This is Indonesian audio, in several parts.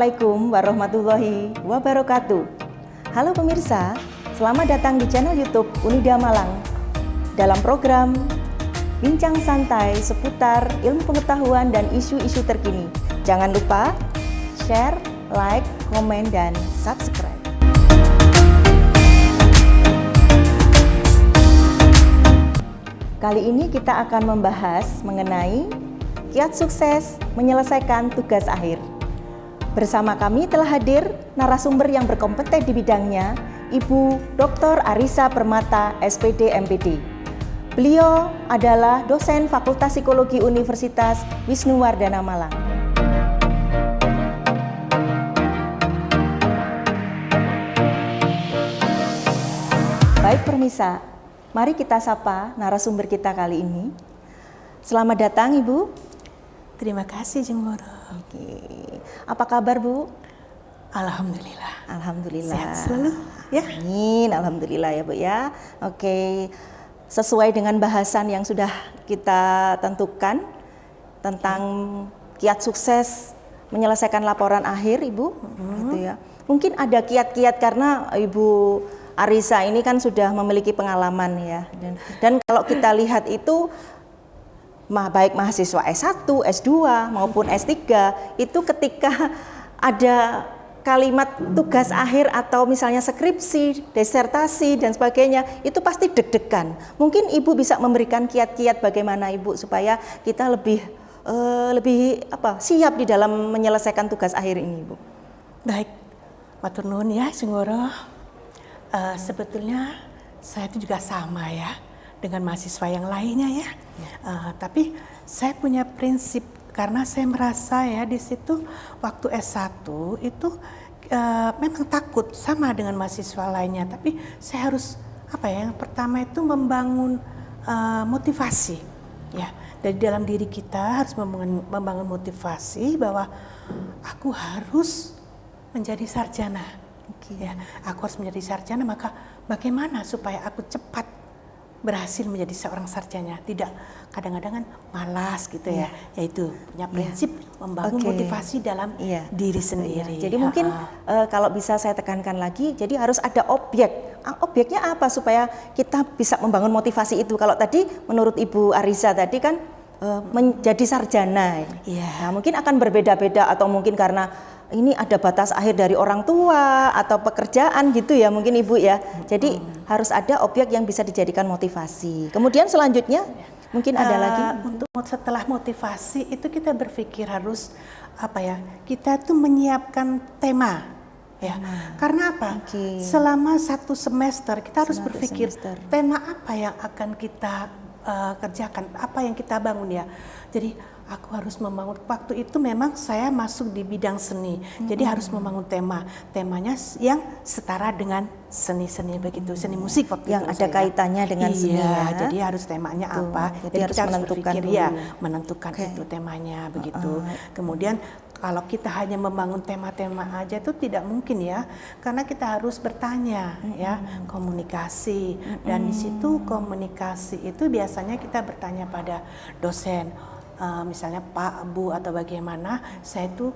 Assalamualaikum warahmatullahi wabarakatuh. Halo pemirsa, selamat datang di channel YouTube Unida Malang dalam program Bincang Santai seputar ilmu pengetahuan dan isu-isu terkini. Jangan lupa share, like, komen, dan subscribe. Kali ini kita akan membahas mengenai kiat sukses menyelesaikan tugas akhir. Bersama kami telah hadir narasumber yang berkompeten di bidangnya, Ibu Dr. Arisa Permata, SPD MPD. Beliau adalah dosen Fakultas Psikologi Universitas Wisnuwardana Malang. Baik pemirsa, mari kita sapa narasumber kita kali ini. Selamat datang Ibu. Terima kasih Jeng Moro. Oke. Apa kabar Bu? Alhamdulillah. Alhamdulillah. Sehat selalu ya. Amin. Alhamdulillah ya Bu ya. Oke. Sesuai dengan bahasan yang sudah kita tentukan tentang kiat sukses menyelesaikan laporan akhir Ibu. Gitu ya. Mungkin ada kiat-kiat karena Ibu Arisa ini kan sudah memiliki pengalaman ya. Dan kalau kita lihat itu baik mahasiswa S1, S2 maupun S3 itu ketika ada kalimat tugas akhir atau misalnya skripsi, disertasi dan sebagainya itu pasti deg-degan. Mungkin Ibu bisa memberikan kiat-kiat bagaimana Ibu supaya kita lebih siap di dalam menyelesaikan tugas akhir ini Ibu. Baik, matur nuwun ya Jeng Moro. Sebetulnya saya itu juga sama ya dengan mahasiswa yang lainnya ya. Tapi saya punya prinsip karena saya merasa ya di situ waktu S1 itu memang takut sama dengan mahasiswa lainnya. Tapi saya harus yang pertama itu membangun motivasi ya. Dari dalam diri kita harus membangun motivasi bahwa aku harus menjadi sarjana. Ya, aku harus menjadi sarjana, maka bagaimana supaya aku cepat berhasil menjadi seorang sarjana, tidak kadang-kadang kan malas gitu ya, yaitu punya prinsip membangun motivasi dalam diri sendiri. Jadi mungkin kalau bisa saya tekankan lagi, jadi harus ada objek. Objeknya apa supaya kita bisa membangun motivasi itu? Kalau tadi menurut Ibu Arisa tadi kan menjadi sarjana. Nah, mungkin akan berbeda-beda atau mungkin karena ini ada batas akhir dari orang tua atau pekerjaan gitu ya mungkin Ibu ya. Jadi harus ada objek yang bisa dijadikan motivasi. Kemudian selanjutnya mungkin ada lagi. Untuk setelah motivasi itu kita berpikir harus kita tuh menyiapkan tema ya. Karena apa? Selama satu semester kita harus berpikir tema apa yang akan kita kerjakan, apa yang kita bangun ya. Jadi aku harus membangun, waktu itu memang saya masuk di bidang seni, jadi harus membangun temanya yang setara dengan seni-seni begitu, seni musik waktu yang itu ada kaitannya dengan seni ya. Jadi harus temanya apa, jadi harus kita menentukan berpikir menentukan itu temanya begitu. Kemudian kalau kita hanya membangun tema-tema aja itu tidak mungkin ya, karena kita harus bertanya ya, komunikasi, dan di situ komunikasi itu biasanya kita bertanya pada dosen. Misalnya Pak, Bu atau bagaimana, saya itu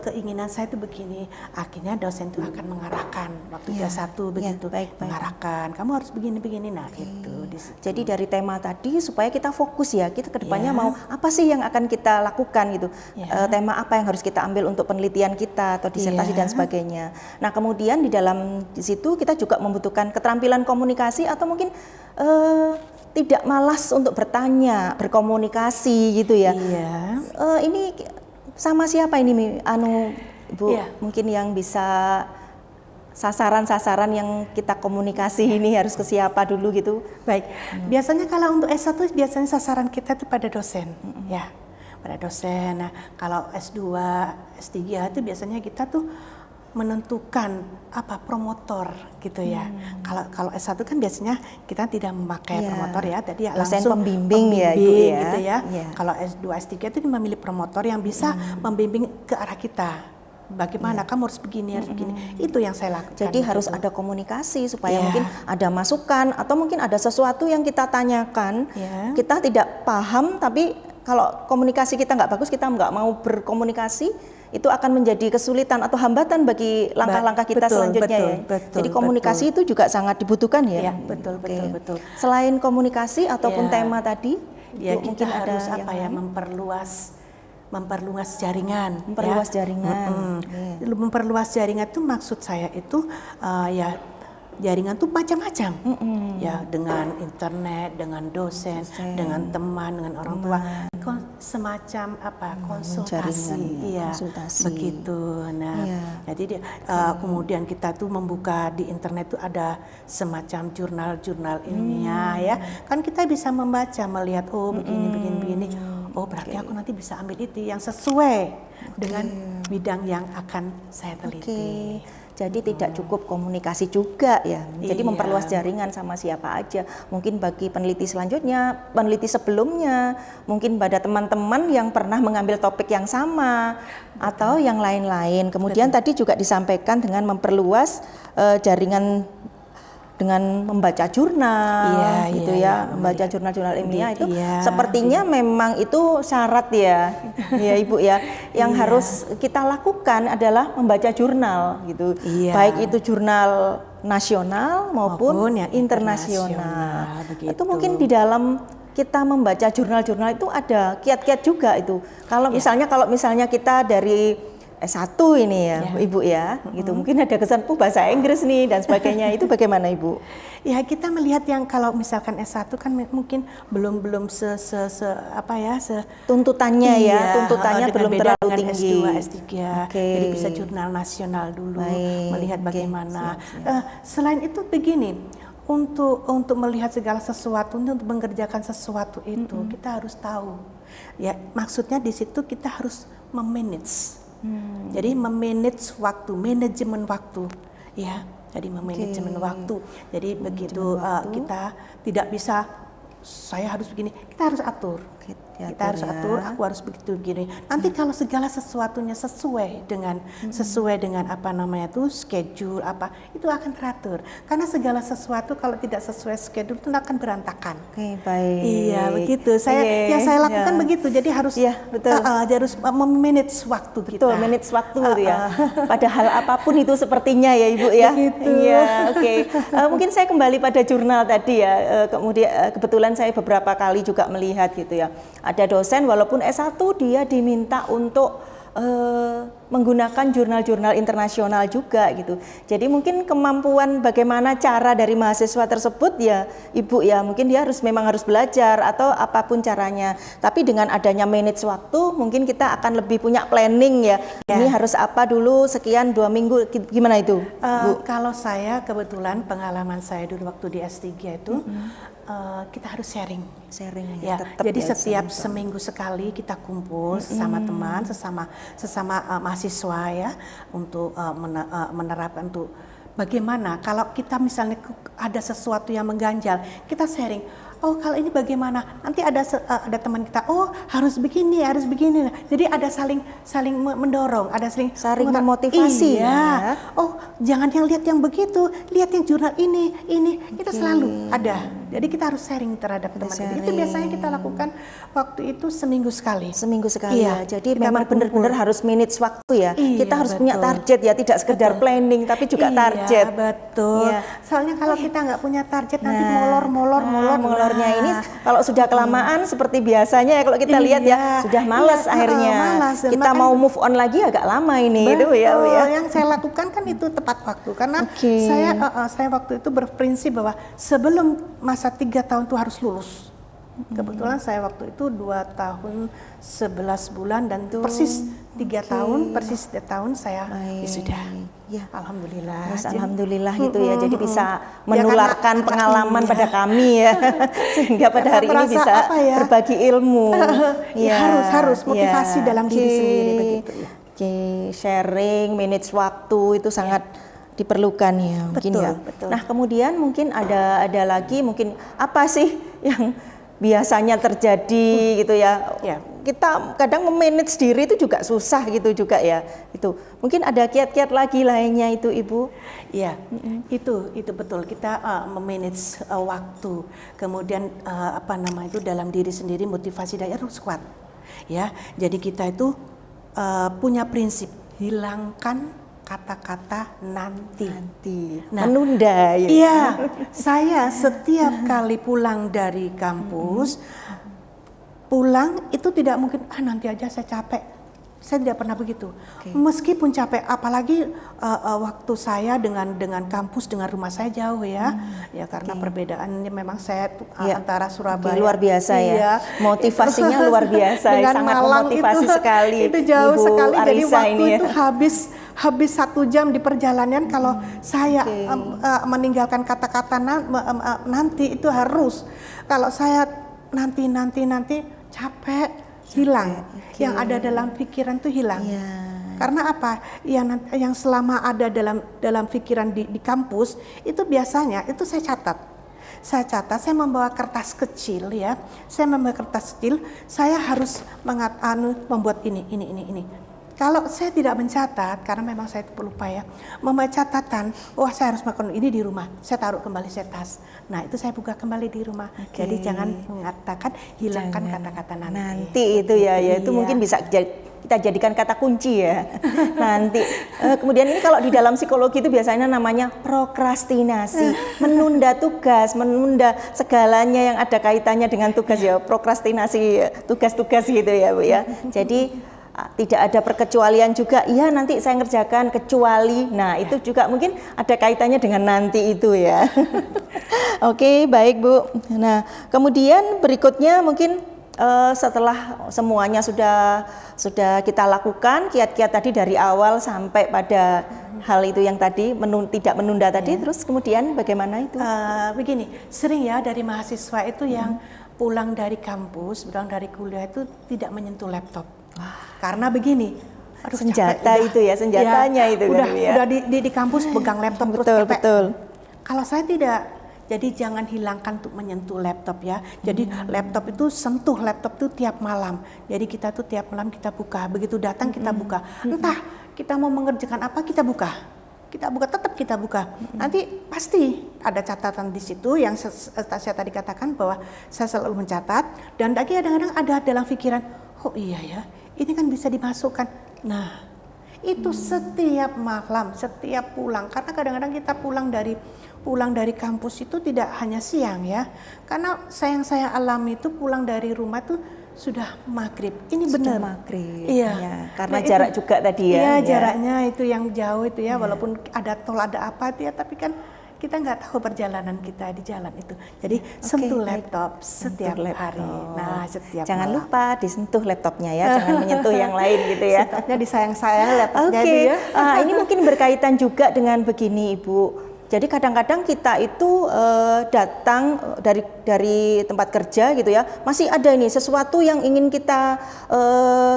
keinginan saya itu begini, akhirnya dosen itu akan mengarahkan waktu S1 begitu, mengarahkan kamu harus begini-begini, nah itu di situ. Jadi dari tema tadi supaya kita fokus ya, kita kedepannya mau apa sih yang akan kita lakukan gitu, tema apa yang harus kita ambil untuk penelitian kita atau disertasi dan sebagainya. Nah kemudian di situ kita juga membutuhkan keterampilan komunikasi atau mungkin tidak malas untuk bertanya, berkomunikasi gitu ya. Ini sama siapa ini Bu? Mungkin yang bisa sasaran-sasaran yang kita komunikasi ini harus ke siapa dulu gitu? Baik. Biasanya kalau untuk S1 biasanya sasaran kita itu pada dosen, ya. Pada dosen. Nah, kalau S2, S3 itu biasanya kita tuh menentukan promotor gitu ya. Kalau S1 kan biasanya kita tidak memakai promotor ya, jadi langsung pembimbing ya itu ya. Gitu ya. Kalau S2, S3 itu memilih promotor yang bisa membimbing ke arah kita. Bagaimana kamu harus begini, harus begini. Itu yang saya lakukan. Jadi harus ada komunikasi supaya mungkin ada masukan atau mungkin ada sesuatu yang kita tanyakan, kita tidak paham tapi kalau komunikasi kita nggak bagus, kita nggak mau berkomunikasi, itu akan menjadi kesulitan atau hambatan bagi langkah-langkah kita selanjutnya Jadi komunikasi itu juga sangat dibutuhkan ya. Ya, betul. Selain komunikasi ataupun tema tadi, ya Ibu, kita mungkin harus ada memperluas jaringan. jaringan. Memperluas jaringan itu maksud saya itu ya jaringan tuh macam-macam. Ya, dengan internet, dengan dosen, dengan teman, dengan orang tua. Semacam konsultasi. Konsultasi. Begitu. Nah, jadi kemudian kita tuh membuka di internet tuh ada semacam jurnal-jurnal ilmiah ya. Kan kita bisa membaca, melihat begini. Oh, berarti aku nanti bisa ambil itu yang sesuai dengan bidang yang akan saya teliti. Jadi tidak cukup komunikasi juga ya. Jadi memperluas jaringan sama siapa aja. Mungkin bagi peneliti selanjutnya, peneliti sebelumnya, mungkin pada teman-teman yang pernah mengambil topik yang sama atau yang lain-lain. Kemudian tadi juga disampaikan dengan memperluas jaringan dengan membaca jurnal membaca jurnal-jurnal ilmiah itu sepertinya memang itu syarat ya Ibu ya. Yang harus kita lakukan adalah membaca jurnal gitu. Baik itu jurnal nasional maupun yang internasional. Itu mungkin di dalam kita membaca jurnal-jurnal itu ada kiat-kiat juga itu. Kalau misalnya kita dari S1 ini ya, Ibu ya, gitu. Mungkin ada kesan bahasa Inggris nih dan sebagainya. Itu bagaimana Ibu? Ya, kita melihat yang kalau misalkan S1 kan mungkin belum tuntutannya tuntutannya belum terlalu tinggi. S2, S3. Jadi bisa jurnal nasional dulu, melihat bagaimana. Selain itu begini, untuk melihat segala sesuatu, untuk mengerjakan sesuatu itu kita harus tahu. Ya, maksudnya di situ kita harus memanage. Jadi memanage waktu, manajemen waktu, ya. Jadi manajemen waktu. Jadi begitu kita tidak bisa, saya harus begini, kita harus atur. Kita harus atur, aku harus begitu begini. Nanti kalau segala sesuatunya sesuai dengan schedule itu akan teratur. Karena segala sesuatu kalau tidak sesuai schedule itu akan berantakan. Baik. Iya, begitu. Yang saya lakukan begitu. Jadi harus harus memanage waktu kita. Betul, manage waktu ya. Padahal apapun itu sepertinya ya Ibu ya. Begitu. Iya, mungkin saya kembali pada jurnal tadi ya. Kemudian kebetulan saya beberapa kali juga melihat gitu ya. Ada dosen walaupun S1 dia diminta untuk menggunakan jurnal-jurnal internasional juga gitu. Jadi mungkin kemampuan bagaimana cara dari mahasiswa tersebut ya Ibu ya, mungkin dia memang harus belajar atau apapun caranya. Tapi dengan adanya manage waktu mungkin kita akan lebih punya planning ya. Ini harus apa dulu sekian 2 minggu, gimana itu? Bu? Kalau saya kebetulan pengalaman saya dulu waktu di S3 itu kita harus sharing ya. Jadi setiap seminggu sekali kita kumpul sesama teman, sesama mahasiswa ya, untuk menerapkan untuk bagaimana kalau kita misalnya ada sesuatu yang mengganjal, kita sharing. Oh, kalau ini bagaimana? Nanti ada teman kita, oh harus begini. Jadi ada saling mendorong, ada saling memotivasi. Iya. Oh, jangan yang lihat yang begitu, lihat yang jurnal ini. Kita selalu ada. Jadi kita harus sharing terhadap teman kita. Itu biasanya kita lakukan waktu itu seminggu sekali. Ya. Jadi memang benar-benar harus manage waktu ya. Kita harus punya target ya, tidak sekedar planning tapi juga target. Betul. Soalnya kalau kita nggak punya target nanti molor. Ini kalau sudah kelamaan seperti biasanya ya, kalau kita lihat ya sudah malas akhirnya. Kita mau move on lagi agak lama ini. Betul. Itu ya. Yang saya lakukan kan itu tepat waktu karena saya waktu itu berprinsip bahwa sebelum masa 3 tahun itu harus lulus. Kebetulan saya waktu itu 2 tahun 11 bulan dan persis 3 tahun, persis 3 tahun saya wisuda. Ya. Alhamdulillah. Alhamdulillah gitu ya. Jadi bisa menularkan pengalaman pada kami ya. Sehingga pada hari ini bisa berbagi ilmu. Harus motivasi dalam diri sendiri begitu ya. Sharing, manage waktu itu sangat diperlukan ya mungkin betul. Nah, kemudian mungkin ada lagi mungkin apa sih yang biasanya terjadi gitu ya. Kita kadang memanage diri itu juga susah gitu juga ya. Itu mungkin ada kiat-kiat lagi lainnya itu Ibu. Iya, itu betul. Kita memanage waktu. Kemudian dalam diri sendiri motivasi daya harus kuat. Ya, jadi kita itu punya prinsip hilangkan kata-kata nanti. Nah, Menunda ya. Iya, saya setiap kali pulang dari kampus, pulang itu tidak mungkin nanti aja saya capek. Saya tidak pernah begitu. Meskipun capek, apalagi waktu saya dengan kampus dengan rumah saya jauh ya. Ya karena perbedaannya memang saya antara Surabaya luar biasa ya. Motivasinya luar biasa, sangat memotivasi sekali. Itu jauh Ibu sekali. Arisa Jadi waktu ini itu habis 1 jam di perjalanan kalau saya meninggalkan kata-kata nanti itu harus. Kalau saya nanti capek, hilang. Yang ada dalam pikiran tuh hilang. Karena apa? Yang selama ada dalam pikiran di kampus itu biasanya itu saya catat. Saya membawa kertas kecil ya. Saya harus membuat ini. Kalau saya tidak mencatat, karena memang saya pelupa ya, membuat catatan, saya harus makan ini di rumah, saya taruh kembali di tas. Nah itu saya buka kembali di rumah. Jadi jangan mengatakan hilangkan kata-kata nanti. Nanti itu ya, itu mungkin bisa kita jadikan kata kunci ya. Nanti. Kemudian ini kalau di dalam psikologi itu biasanya namanya prokrastinasi, menunda tugas, menunda segalanya yang ada kaitannya dengan tugas ya, prokrastinasi tugas-tugas gitu ya Bu ya. Jadi tidak ada perkecualian juga, iya nanti saya ngerjakan kecuali, nah itu juga mungkin ada kaitannya dengan nanti itu ya. Oke, baik Bu. Nah kemudian berikutnya mungkin setelah semuanya sudah kita lakukan, kiat-kiat tadi dari awal sampai pada hal itu yang tadi tidak menunda tadi, terus kemudian bagaimana itu? Begini, sering ya dari mahasiswa itu yang pulang dari kampus, pulang dari kuliah itu tidak menyentuh laptop. Karena begini, senjata itu ya, senjatanya itu udah kan, ya. Udah di kampus pegang laptop terus capek. Betul. Kalau saya tidak, jadi jangan hilangkan untuk menyentuh laptop ya. Jadi laptop itu sentuh laptop itu tiap malam. Jadi kita tuh tiap malam kita buka, begitu datang kita buka. Entah kita mau mengerjakan apa kita buka. Tetap kita buka. Nanti pasti ada catatan di situ yang saya tadi katakan bahwa saya selalu mencatat dan lagi kadang-kadang ada dalam pikiran, oh iya ya, ini kan bisa dimasukkan. Nah, itu setiap malam, setiap pulang, karena kadang-kadang kita pulang dari kampus itu tidak hanya siang ya. Karena yang saya alami itu pulang dari rumah itu sudah maghrib. Ini benar maghrib. Iya. Ya, karena jarak juga tadi ya. Iya, jaraknya itu yang jauh itu ya, walaupun ada tol ada apa itu ya, tapi kan kita nggak tahu perjalanan kita di jalan itu. Jadi sentuh laptop setiap hari. Nah, setiap jangan malam. lupa disentuh laptopnya ya, jangan menyentuh yang lain gitu ya. Laptopnya disayang-sayang laptopnya itu ya. Ini mungkin berkaitan juga dengan begini Ibu. Jadi kadang-kadang kita itu datang dari tempat kerja gitu ya, masih ada ini sesuatu yang ingin kita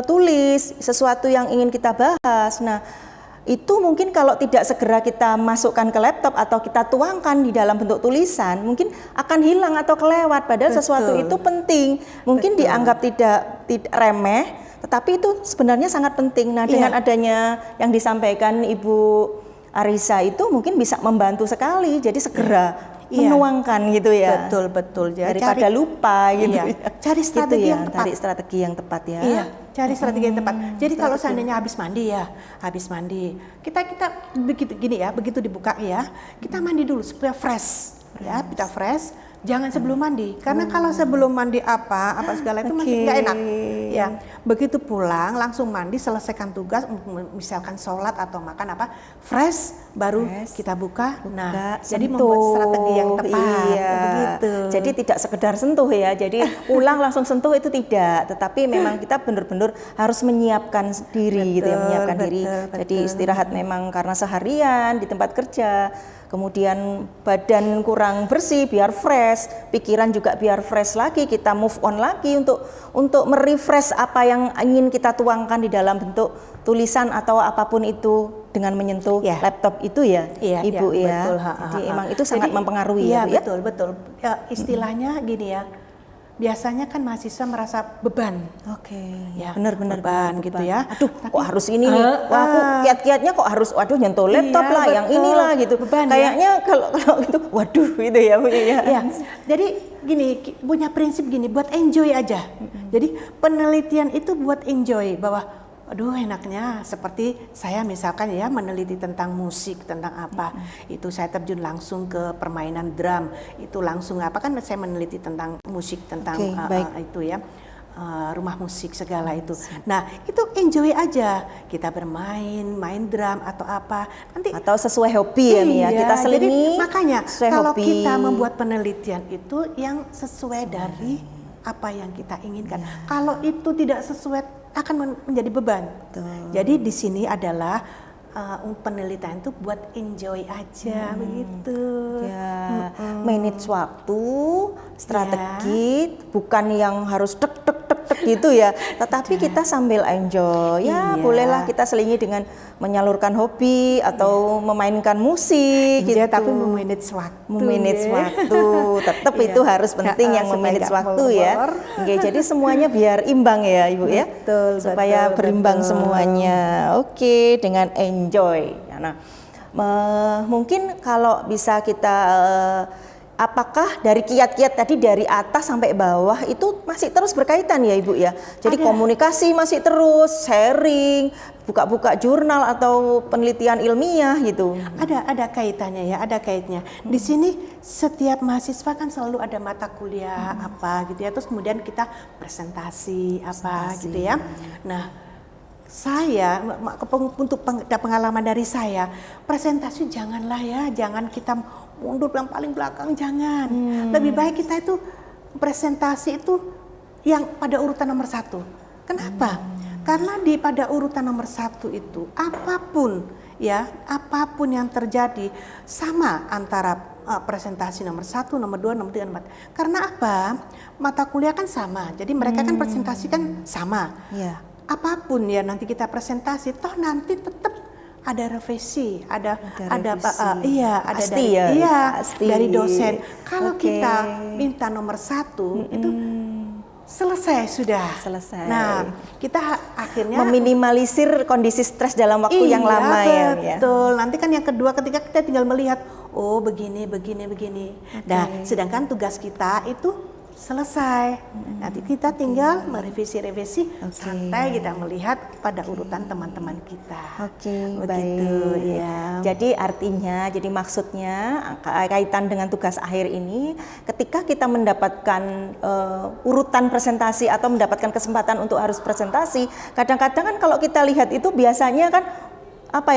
tulis, sesuatu yang ingin kita bahas. Nah, itu mungkin kalau tidak segera kita masukkan ke laptop atau kita tuangkan di dalam bentuk tulisan, mungkin akan hilang atau kelewat. Padahal sesuatu itu penting, mungkin dianggap tidak remeh, tetapi itu sebenarnya sangat penting. Nah, dengan adanya yang disampaikan Ibu Arisa itu mungkin bisa membantu sekali. Jadi segera menuangkan gitu ya. Betul. Daripada lupa gitu. Cari strategi yang tepat. Cari strategi yang tepat ya. Iya, cari strategi yang tepat. Jadi kalau seandainya habis mandi, kita begitu gini ya, begitu dibuka ya, kita mandi dulu supaya fresh. Ya, kita fresh. Jangan sebelum mandi, karena kalau sebelum mandi apa segala itu masih nggak enak. Ya, begitu pulang langsung mandi, selesaikan tugas, misalkan sholat atau makan apa, fresh, baru kita buka. Nah, jadi membuat strategi yang tepat. Begitu. Jadi tidak sekedar sentuh ya. Jadi pulang langsung sentuh itu tidak, tetapi memang kita benar-benar harus menyiapkan diri gitu ya, menyiapkan diri. Jadi istirahat memang karena seharian di tempat kerja. Kemudian badan kurang bersih biar fresh, pikiran juga biar fresh lagi, kita move on lagi untuk merefresh apa yang ingin kita tuangkan di dalam bentuk tulisan atau apapun itu dengan menyentuh laptop itu ya, Ibu ya. Betul, Jadi emang itu sangat mempengaruhi ya, Bu ya. Betul. Ya, istilahnya gini ya. Biasanya kan mahasiswa merasa beban. Ya, benar-benar beban gitu ya. Aduh, kok harus ini nih? Wah, aku kiat-kiatnya kok harus nyentuh laptop lah, betul. Yang inilah gitu. Beban, kayaknya kalau gitu, waduh gitu ya, Bu ya. Jadi gini, punya prinsip gini, buat enjoy aja. Jadi penelitian itu buat enjoy bahwa aduh enaknya seperti saya misalkan ya meneliti tentang musik, tentang apa, itu saya terjun langsung ke permainan drum, itu langsung apa kan saya meneliti tentang musik, tentang itu ya. Rumah musik segala itu. Nah, itu enjoy aja. Kita main drum atau apa. Nanti atau sesuai hobi ya Mia, iya, kita selingi. Jadi makanya kalau hobi. kita membuat penelitian itu yang sesuai dari apa yang kita inginkan. Kalau itu tidak sesuai akan menjadi beban. Jadi di sini adalah penelitian itu buat enjoy aja begitu. Ya, manage waktu, strategi, bukan yang harus tek gitu ya. Tetapi kita sambil enjoy. Ya, bolehlah kita selingi dengan menyalurkan hobi atau memainkan musik gitu. Tapi memanage waktu. Memanage waktu. Tetap itu harus penting yang memanage waktu ya. Oke, jadi semuanya biar imbang ya, Ibu ya. Betul, supaya berimbang semuanya. Oke, dengan enjoy. Nah, mungkin kalau bisa kita apakah dari kiat-kiat tadi dari atas sampai bawah itu masih terus berkaitan ya Ibu ya? Jadi komunikasi masih terus, sharing, buka-buka jurnal atau penelitian ilmiah gitu. Ada kaitannya ya, ada kaitannya. Di sini setiap mahasiswa kan selalu ada mata kuliah apa gitu ya, terus kemudian kita presentasi apa gitu ya. Nah, saya untuk pengalaman dari saya, presentasi janganlah ya, jangan kita mundur yang paling belakang, jangan. Lebih baik kita itu presentasi itu yang pada urutan nomor 1. Kenapa? Karena pada urutan nomor 1 itu apapun ya, apapun yang terjadi sama antara presentasi nomor 1, nomor 2, nomor 3, nomor 4. Karena apa? Mata kuliah kan sama, jadi mereka kan presentasi kan sama. Apapun ya nanti kita presentasi, toh nanti tetap ada revisi, ada dari dosen. Kalau kita minta nomor 1 itu selesai sudah. Nah, kita akhirnya meminimalisir kondisi stres dalam waktu yang lama ya. Betul. Nanti kan yang kedua, ketiga kita tinggal melihat, oh begini. Nah, sedangkan tugas kita itu selesai. Nanti kita tinggal merevisi sampai kita melihat pada urutan teman-teman kita. Baik. Ya. Jadi artinya, jadi maksudnya kaitan dengan tugas akhir ini, ketika kita mendapatkan urutan presentasi atau mendapatkan kesempatan untuk harus presentasi, kadang-kadang kan kalau kita lihat itu biasanya kan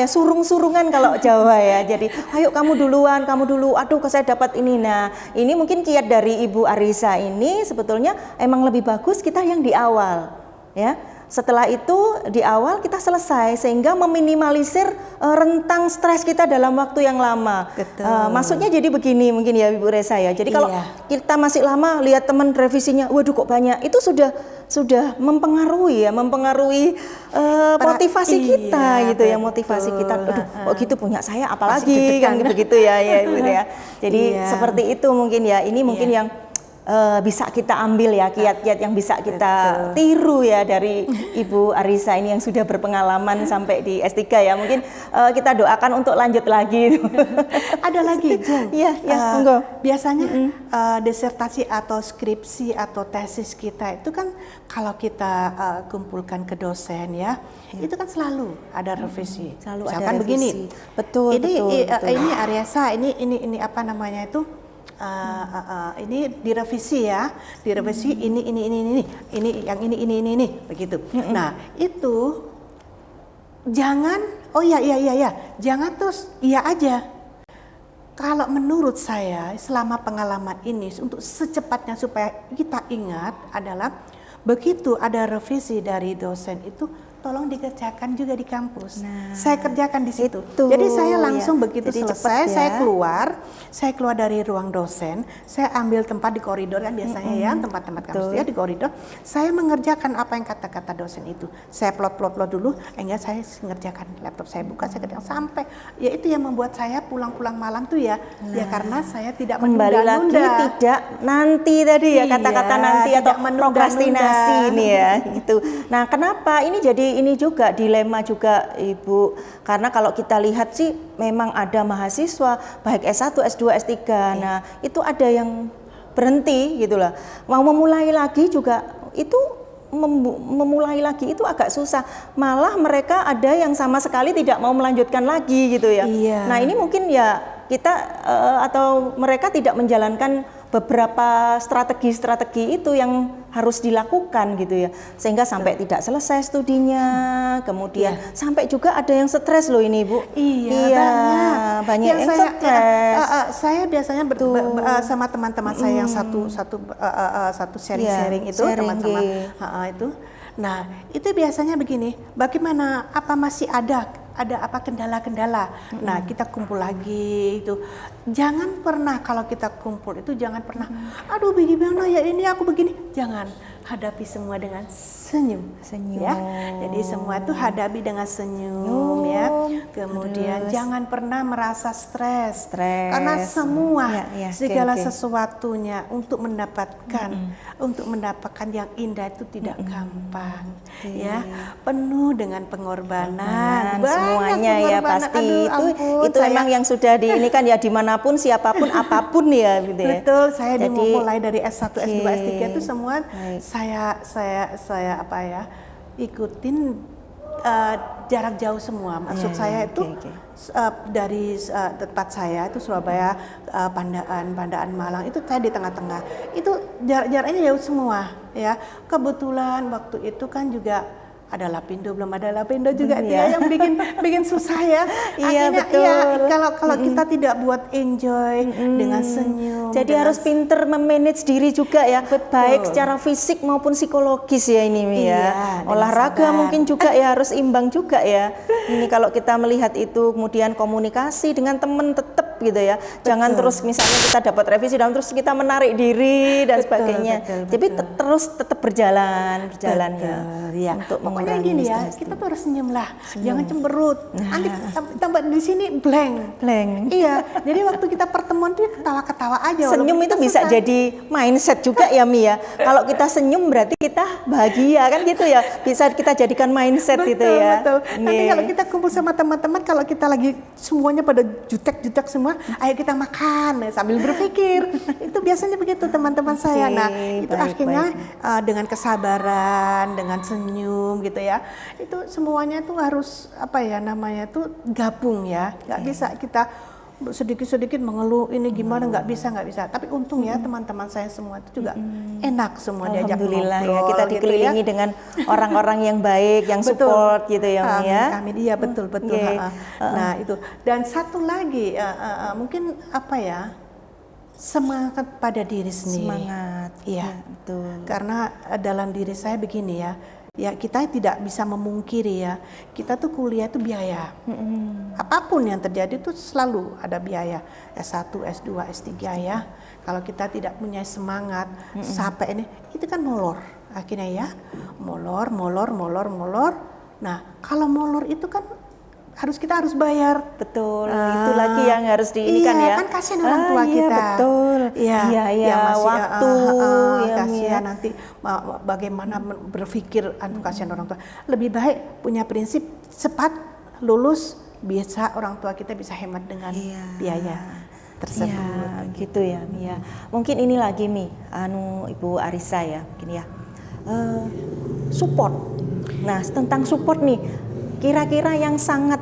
surung-surungan kalau Jawa ya. Jadi ayo kamu dulu, aduh saya dapat ini. Nah, ini mungkin kiat dari Ibu Arisa ini sebetulnya emang lebih bagus kita yang di awal ya. Setelah itu di awal kita selesai sehingga meminimalisir rentang stres kita dalam waktu yang lama. Maksudnya jadi begini mungkin ya Ibu Resa ya. Jadi kalau kita masih lama lihat teman revisinya, waduh kok banyak, itu sudah mempengaruhi motivasi kita gitu ya, motivasi kita. Aduh kok gitu punya saya apalagi kan begitu ya Ibu ya. Jadi seperti itu mungkin ya. Ini mungkin yang bisa kita ambil ya, kiat-kiat yang bisa kita tiru ya dari Ibu Arisa ini yang sudah berpengalaman sampai di S3 ya. Mungkin kita doakan untuk lanjut lagi. Ada lagi, Jeng. Monggo. Biasanya disertasi atau skripsi atau tesis kita itu kan kalau kita kumpulkan ke dosen ya, itu kan selalu ada revisi. Selalu misalkan ada revisi. Begini. Betul. Ini Arisa, ini apa namanya itu? Ini direvisi ya, ini yang ini begitu. Nah itu jangan jangan terus iya aja. Kalau menurut saya selama pengalaman ini untuk secepatnya supaya kita ingat adalah begitu ada revisi dari dosen itu tolong dikerjakan juga di kampus. Saya kerjakan di situ. Jadi saya langsung begitu selesai, saya keluar dari ruang dosen, saya ambil tempat di koridor kan biasanya ya, tempat-tempat kampus ya di koridor. Saya mengerjakan apa yang kata-kata dosen itu. Saya plot dulu, enggak saya ngerjakan, laptop saya buka, saya kerjakan sampai ya itu yang membuat saya pulang-pulang malam tuh ya, ya karena saya tidak menunda-nunda. Kembali lagi tidak nanti tadi ya, kata-kata nanti atau prokrastinasi ini ya gitu. Nah, kenapa ini jadi ini juga dilema juga Ibu, karena kalau kita lihat sih memang ada mahasiswa baik S1, S2, S3, nah itu ada yang berhenti gitu lah, mau memulai lagi juga itu memulai lagi itu agak susah. Malah mereka ada yang sama sekali tidak mau melanjutkan lagi gitu ya. Iya. Nah ini mungkin ya kita atau mereka tidak menjalankan beberapa strategi-strategi itu yang harus dilakukan gitu ya, sehingga sampai tidak selesai studinya, kemudian sampai juga ada yang stres loh ini Bu. Iya, banyak yang stres. Saya biasanya sama teman-teman saya yang satu sharing-sharing itu teman-teman itu. Nah itu biasanya begini, bagaimana, apa masih ada apa kendala-kendala. Nah kita kumpul lagi itu. Jangan pernah kalau kita kumpul itu jangan pernah, aduh bagaimana ya ini aku begini. Jangan, hadapi semua dengan senyum. Ya. Jadi semua itu hadapi dengan senyum ya. Kemudian jangan pernah merasa stres. Karena semua segala sesuatunya untuk mendapatkan yang indah itu tidak gampang. Ya, penuh dengan pengorbanan. Semuanya ya pasti. Itu memang yang sudah di ini kan ya, dimanapun siapapun apapun ya gitu ya. Betul, saya dimulai dari S1, S2, S3 itu semua saya apa ya, ikutin jarak jauh semua. Maksud saya itu dari tempat saya itu Surabaya, Pandaan Malang itu saya di tengah-tengah. Itu jaraknya jauh semua ya. Kebetulan waktu itu kan juga ada Lapindo, belum ada Lapindo juga dia yang bikin susah ya. Akhirnya kalau kita tidak buat enjoy dengan senyum. Jadi harus pinter memanage diri juga ya, baik secara fisik maupun psikologis ya ini ya. Olahraga mungkin juga ya harus imbang juga ya. Ini kalau kita melihat itu, kemudian komunikasi dengan teman tetap gitu ya. Jangan terus misalnya kita dapat revisi dan terus kita menarik diri dan sebagainya. Jadi terus tetap berjalan ya. Untuk pokoknya gini ya, kita tuh harus senyum lah, jangan cemberut. Nanti tambah di sini blank. Iya, jadi waktu kita pertemuan tuh ketawa-ketawa aja. Senyum itu bisa jadi mindset juga ya Mi ya. Kalau kita senyum berarti kita bahagia kan gitu ya. Bisa kita jadikan mindset gitu ya. Betul. Nanti kalau kita kumpul sama teman-teman, kalau kita lagi semuanya pada jutek-jutek semua, ayo kita makan sambil berpikir. Itu biasanya begitu teman-teman saya. Nah, itu akhirnya dengan kesabaran, dengan senyum gitu ya, itu semuanya tuh harus apa ya namanya tuh gabung ya, nggak bisa kita sedikit-sedikit mengeluh ini gimana, nggak bisa. Tapi untung ya teman-teman saya semua itu juga enak semua diajak ngobrol. Alhamdulillah ya, kita dikelilingi dengan orang-orang yang baik, yang support gitu ya Mi ya. Amin, iya betul. Nah itu, dan satu lagi mungkin apa ya, semangat pada diri sendiri. Iya, betul. Karena dalam diri saya begini ya kita tidak bisa memungkiri ya, kita tuh kuliah itu biaya. Apapun yang terjadi tuh selalu ada biaya. S1, S2, S3 ya. Kalau kita tidak punya semangat sampai ini, itu kan molor. Akhirnya ya, molor. Nah, kalau molor itu kan kita harus bayar. Betul, itu lagi yang harus diinikan ya. Kan kasihan orang tua kita. Betul. Iya, waktu. Kasihan nanti bagaimana berpikir, kasihan orang tua. Lebih baik punya prinsip cepat lulus, biasa orang tua kita bisa hemat dengan biaya tersebut. Gitu ya, Mia. Mungkin ini lagi Mi, Ibu Arissa ya, mungkin ya. Support. Nah, tentang support nih, kira-kira yang sangat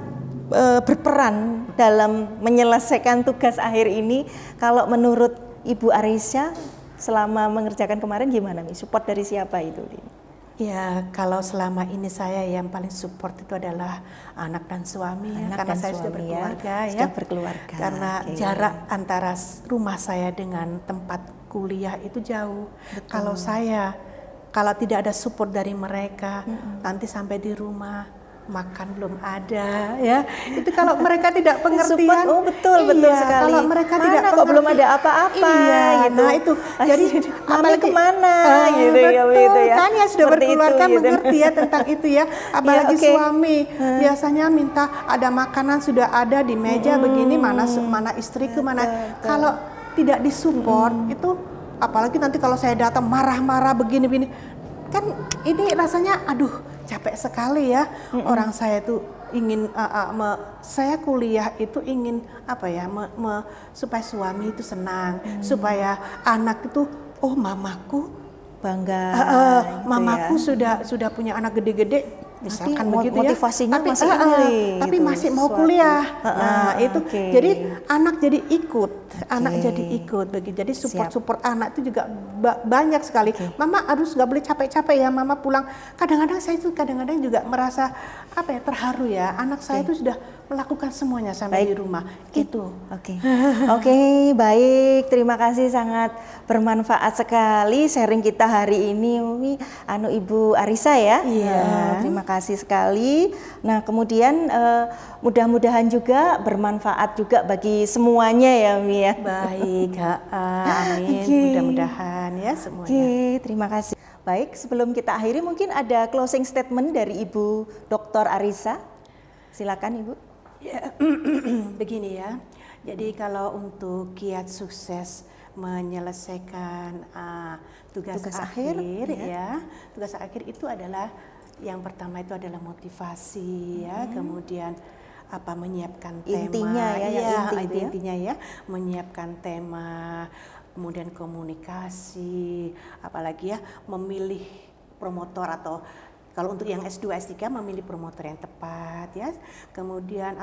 berperan dalam menyelesaikan tugas akhir ini, kalau menurut Ibu Arissa selama mengerjakan kemarin gimana Mi? Support dari siapa itu? Ya, kalau selama ini saya yang paling support itu adalah anak dan suami karena saya sudah berkeluarga ya. Sudah berkeluarga. Karena jarak antara rumah saya dengan tempat kuliah itu jauh. Kalau tidak ada support dari mereka, nanti sampai di rumah makan belum ada ya. Itu kalau mereka tidak pengertian. Betul sekali. Kalau mereka tidak pengertian, kok belum ada apa-apa gitu. Nah itu jadi mami kemana gitu ya. Kan ya sudah berkeluarga mengerti ya tentang itu ya. Apalagi suami biasanya minta ada makanan sudah ada di meja begini, mana istriku mana. Kalau tidak disupport itu, apalagi nanti kalau saya datang marah-marah begini-begini, kan ini rasanya aduh capek sekali ya. Orang saya tuh ingin saya kuliah itu ingin apa ya, supaya suami itu senang, supaya anak itu mamaku bangga. Mamaku gitu sudah punya anak gede-gede, misalkan Nanti begitu ya. motivasinya Tapi, masih ini, tapi gitu, masih mau sesuatu. kuliah. Nah, itu oke. jadi anak jadi ikut, anak jadi ikut begitu. Jadi support anak itu juga banyak sekali. Mama harus nggak boleh capek-capek ya, Mama pulang. Kadang-kadang saya itu kadang-kadang juga merasa terharu ya. Anak saya itu sudah melakukan semuanya sampai di rumah. Gitu. Oke, baik. Terima kasih, sangat bermanfaat sekali sharing kita hari ini, Ibu Arisa ya. Iya. Terima kasih sekali. Nah, kemudian mudah-mudahan juga bermanfaat juga bagi semuanya ya, Umi ya. Baik, amin. Mudah-mudahan ya semuanya. Oke, terima kasih. Baik, sebelum kita akhiri mungkin ada closing statement dari Ibu Dr. Arisa. Silakan, Ibu. Ya, begini ya. Jadi kalau untuk kiat sukses menyelesaikan tugas akhir ya, tugas akhir itu adalah yang pertama itu adalah motivasi ya, kemudian menyiapkan tema, Intinya ya, intinya ya, menyiapkan tema, kemudian komunikasi, apalagi ya memilih promotor atau kalau untuk yang S2, S3 memilih promotor yang tepat ya. Kemudian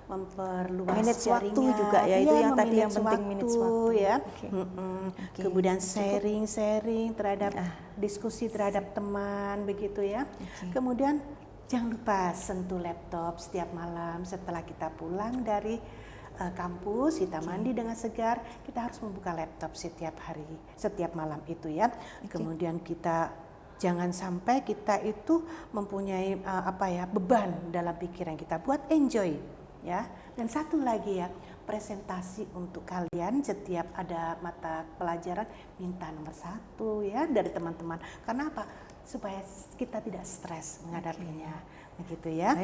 memperluas manage waktu jaringan juga ya, itu yang tadi yang penting, waktu, manage waktu ya. Okay. Kemudian sharing terhadap diskusi terhadap teman begitu ya. Kemudian jangan lupa sentuh laptop setiap malam setelah kita pulang dari kampus, kita mandi dengan segar, kita harus membuka laptop setiap hari, setiap malam itu ya. Kemudian kita jangan sampai kita itu mempunyai beban dalam pikiran kita, buat enjoy ya. Dan satu lagi ya, presentasi untuk kalian setiap ada mata pelajaran minta nomor 1 ya dari teman-teman. Karena apa? Supaya kita tidak stres menghadapinya. Begitu ya.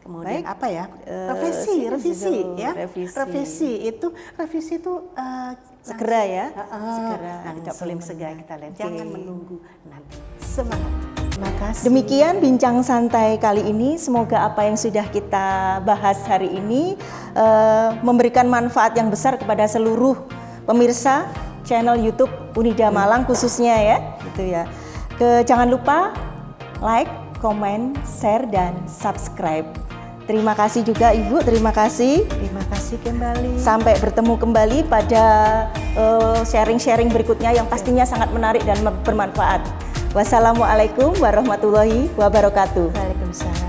Kemudian revisi itu segera ya. Segera. Tidak boleh segera kita lihat. Jangan menunggu nanti. Semangat. Terima kasih. Demikian bincang santai kali ini. Semoga apa yang sudah kita bahas hari ini memberikan manfaat yang besar kepada seluruh pemirsa channel YouTube Unida Malang khususnya ya. Gitu ya. Jangan lupa like, komen, share, dan subscribe. Terima kasih juga Ibu, terima kasih. Terima kasih kembali. Sampai bertemu kembali pada sharing-sharing berikutnya yang pastinya sangat menarik dan bermanfaat. Wassalamualaikum warahmatullahi wabarakatuh. Waalaikumsalam.